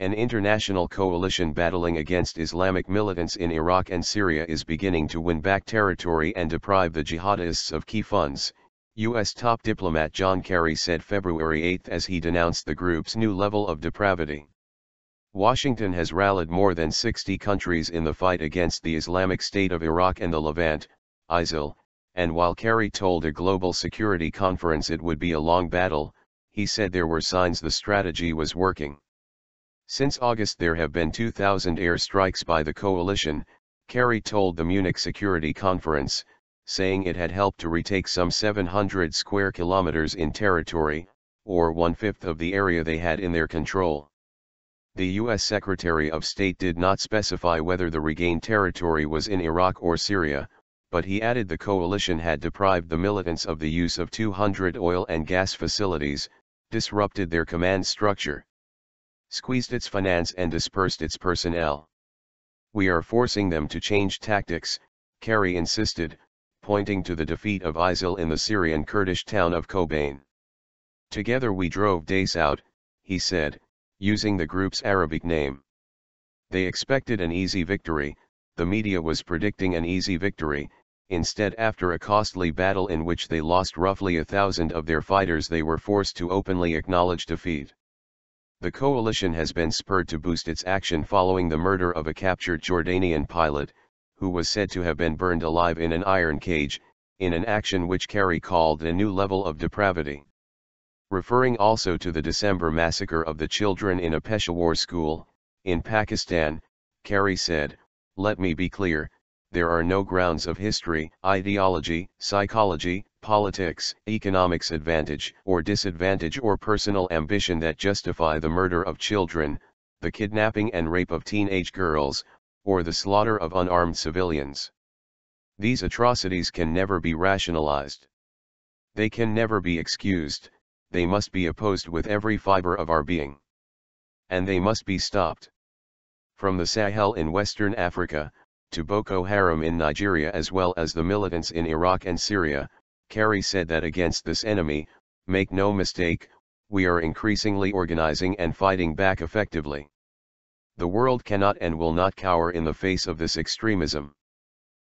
An international coalition battling against Islamic militants in Iraq and Syria is beginning to win back territory and deprive the jihadists of key funds, U.S. top diplomat John Kerry said February 8 as he denounced the group's new level of depravity. Washington has rallied more than 60 countries in the fight against the Islamic State of Iraq and the Levant, ISIL, and while Kerry told a global security conference it would be a long battle, he said there were signs the strategy was working. Since August there have been 2,000 airstrikes by the coalition, Kerry told the Munich Security Conference, saying it had helped to retake some 700 square kilometers in territory, or 1/5 of the area they had in their control. The U.S. Secretary of State did not specify whether the regained territory was in Iraq or Syria, but he added the coalition had deprived the militants of the use of 200 oil and gas facilities, disrupted their command structure, squeezed its finance and dispersed its personnel. We are forcing them to change tactics, Kerry insisted, pointing to the defeat of ISIL in the Syrian Kurdish town of Kobane. Together we drove Daesh out, he said, using the group's Arabic name. They expected an easy victory, the media was predicting an easy victory, instead after a costly battle in which they lost roughly 1,000 of their fighters they were forced to openly acknowledge defeat. The coalition has been spurred to boost its action following the murder of a captured Jordanian pilot, who was said to have been burned alive in an iron cage, in an action which Kerry called a new level of depravity. Referring also to the December massacre of the children in a Peshawar school, in Pakistan, Kerry said, "Let me be clear, there are no grounds of history, ideology, psychology, politics, economics advantage or disadvantage or personal ambition that justify the murder of children, the kidnapping and rape of teenage girls, or the slaughter of unarmed civilians. These atrocities can never be rationalized. They can never be excused, they must be opposed with every fiber of our being. And they must be stopped. From the Sahel in Western Africa, to Boko Haram in Nigeria as well as the militants in Iraq and Syria," Kerry said that against this enemy, make no mistake, we are increasingly organizing and fighting back effectively. The world cannot and will not cower in the face of this extremism.